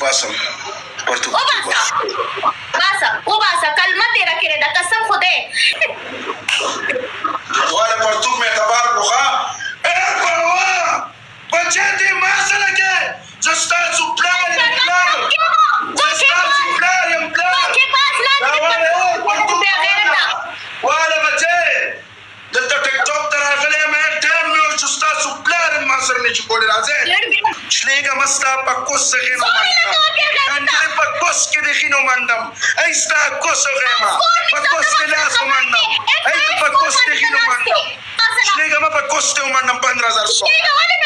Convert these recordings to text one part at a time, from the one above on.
باسم پرتوګ وباسه کلمه تیره کړې ده قسم خدای والا پرتوګ مې اعتبار کوخه بچه دې ما سره کې زه ستاسو پلار یم پلار والا بچه دلته ټیک ټاک ته راغلی یم ټایم مې و چې ستاسو پلار یم ما سره نشي کولی راځئ شلېږه مه ستا په کوس څه غینو منډم انجلۍ په کوس کې د خینو منډم ای ستا کوس وغیمه په کوس کې لاس ومنډم ای ته په کوس کې خینو منډم شلېږه مه په کوس کې ومنډم 15,000 ولې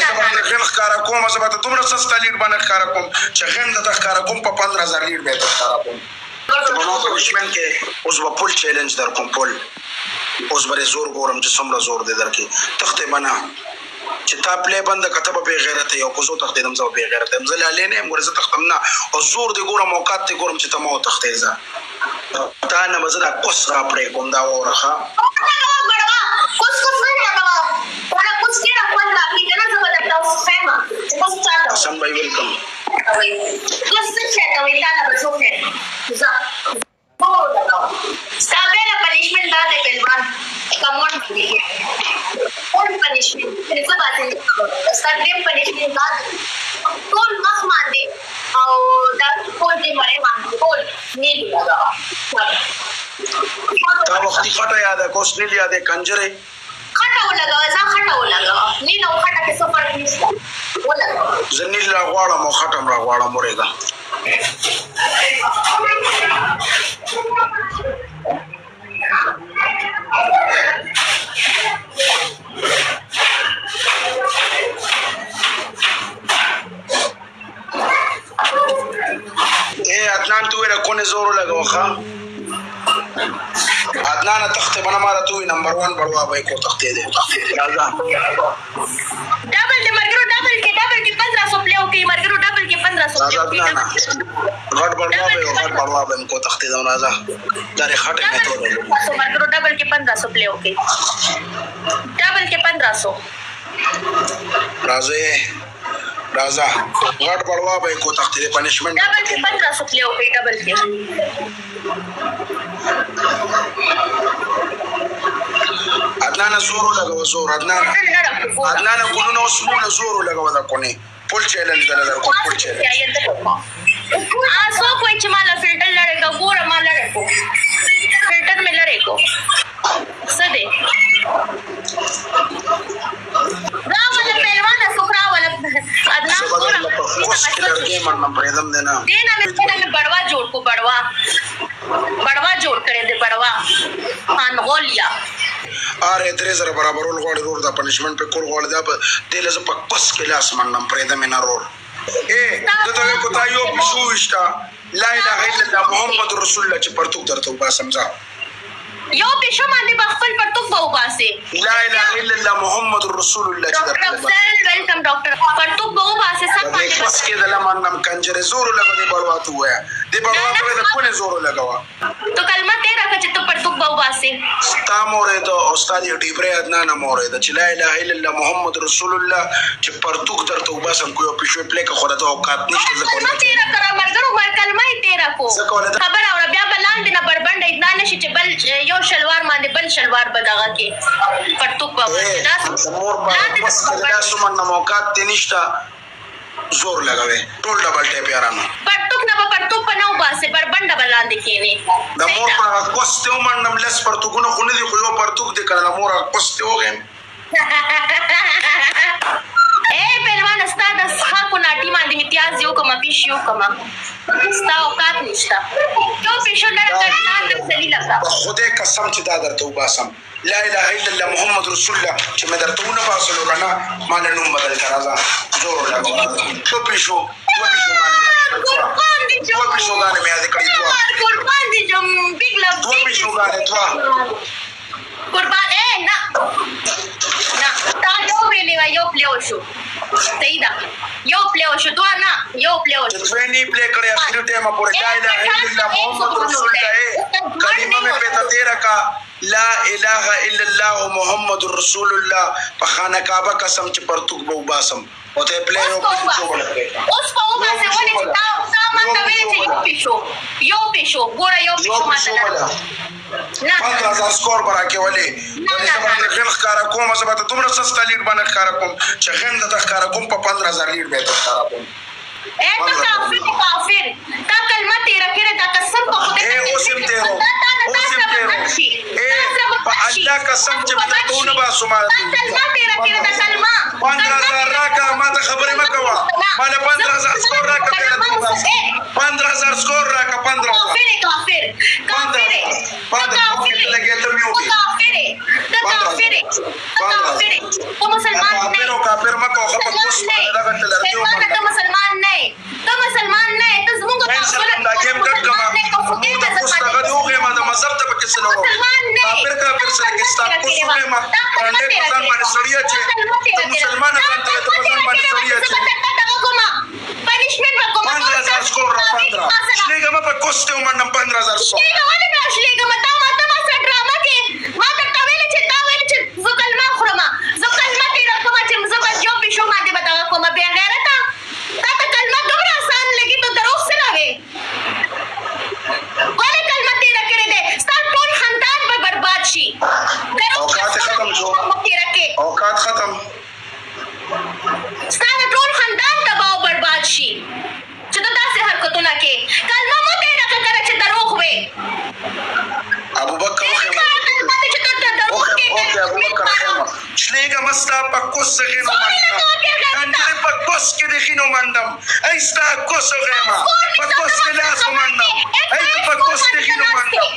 زه به د غین ښکاره کوم زه به ته دومره سسته لیډ باندې ښکاره کوم چې غین درته ښکاره کوم په 15,000 لیډ به یې ته ښکاره کوم زمونږ په دشمن کې اوس به پل چیلنج در کوم پل اوس به زور ګورم چې څومره زور دی در کې تختې به نه چې تا پلی بنده که ته به بېغیرته یې او که زه وتښتېدم زه به بېغیرته یم زه لالې نه یم ګوره زه تښتم نه او زور دې ګورم اوقات دې ګورم چې ته مه وتښتې زه تا نه به زه دا کوس را پرېږدم دا واوره ښه حسن بھائی ویلکم پنشمنٹ دا دے پہلوان کمون دیکھے کون پنشمنٹ پھر سے باتیں سریم پنشمنٹ دا کون مخ مان دے او دا کون دے مرے مان دے کون نیل لگا تا وقتی خطا یاد ہے کوس نیل یاد ہے کنجرے خټه ولګوه ځان خټه ولګوه نیل او خټه کې څه فرق نشته ولګوه زه نیل راغواړم او خټه م راغواړم ورېږه عدنان تو ویره کونې زور ولګوه ښه عدنان تخته بنا مارا تو نمبر 1 بڑوا بھائی کو تختے دے راجا ڈبل دے مرګرو ډبل کې 1500 پلیو کې مرګرو ډبل کې 1500 پلیو کې غټ بڑوا بھائی کو تختے دے راجا داري خټه نه تو مرګرو ډبل کې 1500 پلیو کې ډبل کې 1500 राजा غټ بڑوا بھائی کو تختے دے پنشمنٹ ډبل کې 1500 پلیو کې ډبل کې عدنان زورو لګو زور عدنان ګلونو اسمونه زورو لګو دا کونی پول چیلنج دلته کو پول چیلنج سو کوئی چې مالا فلټر لړې کا ګوره ما لړې کو فلټر مې لړې کو سده راول پهلوان سخرا ولا عدنان ګوره کوس کې لړې من پرېدم دینا دینا مې بڑوا جوړ کو بڑوا جوړ کړې دې بڑوا خان غولیا اره درې زره برابرول غواړي رور دا پنشمنت په کول غواړي دا د لزه په کوس کې لاس منم پرېده مې نه رور دته کو تا یو بشو وشتا لا اله الا الله محمد رسول الله چې پرتوک درته وبا سمجا یو بشو باندې بخپل پرتوک وباسه لا اله الا الله محمد رسول الله چې ډاکټر ویلکم ډاکټر پرتوک وباسه سب باندې بس کې د لمنم کنجره زور لګو دې بړوا تو ویا دې بړوا په دې کونه زور لګوا تو کلمه تیرا چې ته پرتوک وباسه تا مورې ته استاد ډیبره عدنان مورې ته چې لا اله الا الله محمد رسول الله چې پرتوک درته وباسم کوی پښو پلي کې خو د اوقات نشته زه کلمه تیرا کرا مرګرو ما کلمه تیرا کو خبر اور بیا بلاندې نه بربند عدنان نشي چې بل یو شلوار باندې بل شلوار بداغه کې پرتوک وباسه دا مور باندې بس دا سمن موقعات نشته زور لګوي ټول ډبل ټیپ یارانو پرتوک نه پرتوک په نو باسه بربند بلاندې کېنی د مور په کوسته ومنم لس پرتوګونه خو نه دي خو یو پرتوک دې کړه مور کوسته وګم پهلوان استاد ښه کو ناټي باندې امتیاز یو کوم پیشو کوم ستا اوقات نشته یو پیشو لړ کړه د سلیلا خدای قسم چې دا درته وباسم لا اله الا الله محمد رسول الله چې مې درته ونه باسلو کنه ما له نوم بدل کړه زور لګو تو پیشو قربان دي جو غانه مې ذکر کړی قربان دي جو بیگ لو پیشو غانه تو قربان نه تا یو ویلې یو پلیو شو صحیح ده یو پلیو شو دوه نه یو پلیو شو ټوینی پلی کړی اخر ټیم پورې لا اله الا الله محمد رسول الله کلمه مې پته تیرا کا لا اله الا الله محمد رسول الله په خانه کعبه قسم چې پرتوک بو باسم او ته پلی او پښو ولګې اوس په وبا سه ولې چې تا ما ته ویل چې یو پښو ګوره یو پښو ما ته نه 15000 سکور براکې ولې ولې زما غن ښکارا کوم زما ته دومره سستا لیډ باندې ښکارا کوم چې غن د ښکارا کوم په 15000 لیډ به ښکارا کوم اے ته کافر تا کلمه تیرا کړه دا قسم په خدای اے اوسم تیرو اے په الله قسم چې په تو نه با سماره کلمه تیرا کړه دا کلمه 15000 راکا ما ته خبره مکوا ما له 15000 سکور راکا 15000 سکور راکا 15000 کافر لګې ته میو تو مسلمان نہیں کافر مکو خبر کوس دا غتل راځو تو مسلمان نہیں تو زموږ دا گیم ډک کما کوس دا غوږه ما د مذهب ته پکې سلو کافر سره کې ستا کوسه ما باندې ځان باندې سړیا چې مسلمان ته ته ځان باندې سړیا چې پنیشمنت وکوم 15000 سکور را 15 شلیګه ما په کوسته ومنم 15000 سکور شلیګه ما ته ما ډراما کې ما ته ویل چې زه کلمه خورم زه کلمه تیرا کوم چې زه بس جو بشو باندې بتا کوم بیا غیرت تا ته کلمه دومره آسان لګي ته دروغ سره وې ولې کلمه تیرا کړې ده ستا ټول خاندان به برباد شي اوقات ختم شو تیرا کې اوقات ختم ستا ټول خاندان تباہ او برباد شي چې ته داسې حرکتونه کې کلمه مو تیرا کړه چې دروغ وې ابو بکر شلیګه مستا په کوس غینو منډم انډر په کوس کې د غینو منډم ایستا کوس غیما په کوس کې لاس منډم ایت په کوس کې غینو منډم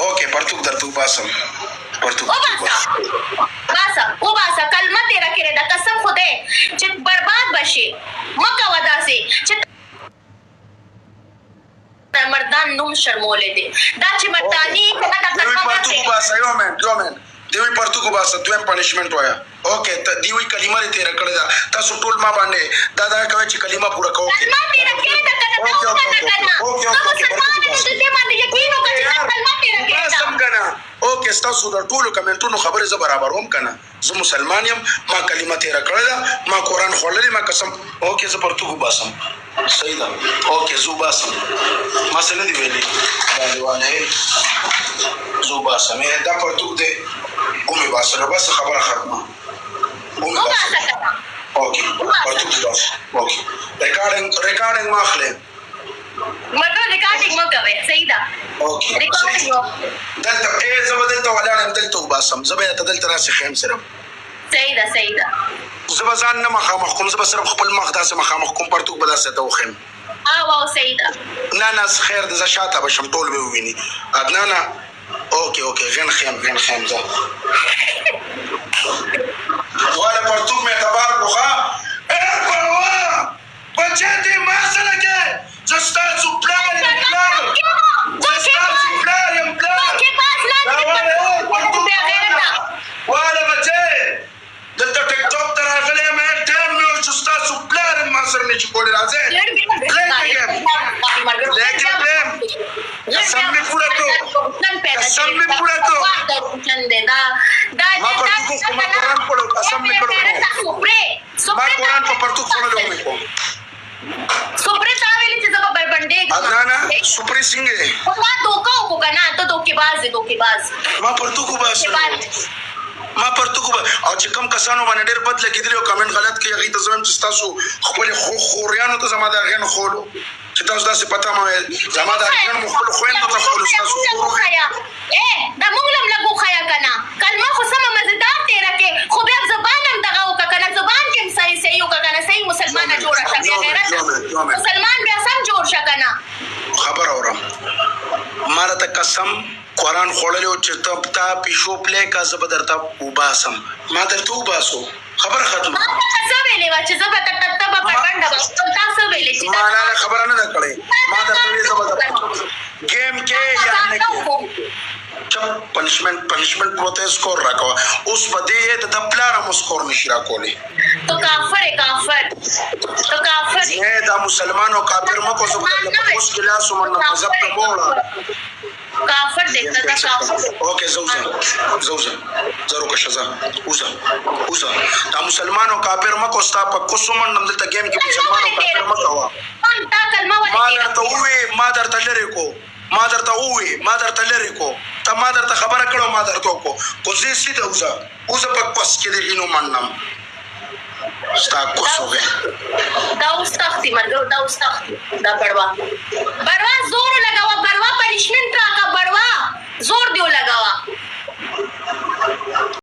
اوکے پرتوک درتو باسم پرتوک باسا کلمه تیرا کړه دا قسم خدای چې برباد بشي مکه ودا سي چې مردان نوم شرمولې دي دا چې مردانی کله دا پرتوک باسا یو من دیوی پرتوکو باسه دویم پنیشمنت وایا اوکے دیوی کلمه لري تیر کړی دا تاسو ټول ما باندې دا کوي چې کلمه پورا کوو کلمه تیر کړی دا اوکے تاسو د ټولو کمنټونو خبره ز برابروم کنه زه مسلمان یم ما کلمه تیر کړی دا ما قران خوللی ما قسم اوکے زه پرتوکو باسم صحیح ده اوکے زو باسم ما څه نه دی ویلي دا دیوانه زو باسم دا پرتوک دی اومه باسره بس خبره ختمه اومه باسه اوکے پرتوک بس اوکے ریکارډینګ ماخله مګر ریکارډینګ مو کوي صحیح ده اوکے ریکارډینګ دلته ای زبدلته ولاړم دلته باسم زبې ته دلته راسي خیم سره صحیح ده زبزان نه مخامخ کوم زب صرف خپل مخ داسه مخامخ کوم پرتوک بداسه ته وخم واو صحیح ده نه خیر د زشاته بشم ټول به ویني ادنانا اوکے غن خیم زه ولا پرتوک مې اعتبار کوخه اے پروا بچته ما سره کې زستا سپلار ولا بچه دلته ټیک ټاک ته راغلی مې ټایم نو چې تاسو پلار ما سره نه چې کولای راځي قسم می پورا تو ما پرتوک کو ما قرآن پڑھو قسم می پڑھو ما قرآن په پرتوک پڑھلو مې کو سپری تاویلی چې زما بربندې ادنانا سپری څنګه ما دوکا کو کنه ته دوکیباز ما پرتوک باس ما پرتوک او چې کم کسانو باندې ډېر بد لګیدل او کمنټ غلط کوي هغه ته زم چې تاسو خپل خوريانو ته زما دا غن خولو چې تاسو داسې پتا ما زما دا غن خپل خويندو ته خولو تاسو دا موږ لم لګو خیا کنه کلمه خو سم مزدار تیرا کې خو بیا زبانم دغه وکنه زبان کې صحیح وکنه صحیح مسلمان جوړ شي غیرت مسلمان بیا سم جوړ شکنه خبر اورم مال ته قسم قرآن خوړلو چې تا پیشو پلې کا زبدرته وباسم ما درته وباسو خبر ختم ما څه ویلې وا چې زبر تک په پرګنده تاسو ویلې چې ما نه خبر نه کړې ما درته ویلې زبر گیم کې یا نه کې چپ پنشمنت پروتیز سکور راکوا اوس پدې د پلار مو سکور نشي راکولې تو کافر نه دا مسلمانو کافر مکو زبر اوس کلاس ومنه مذهب ته موړه کافر دیکھتا تھا کافر. اوکے زوزا زرو کشزا اوزا دا مسلمان او کافر مکو ستا په کوسمن نم دلته گیم کې مسلمان او کافر مکو وا تا کلمه ما درته وې ما درته لری کو ما درته لری کو ته ما درته خبره کړو ما درته کو زه سیده اوزا په پس کې دی لینو مننم ستا کوسو وې دا اوس تختی مرګو دا اوس تختی دا بڑوا زور لگاوا بڑوا پنشمنٹ راکا بڑوا زور دیو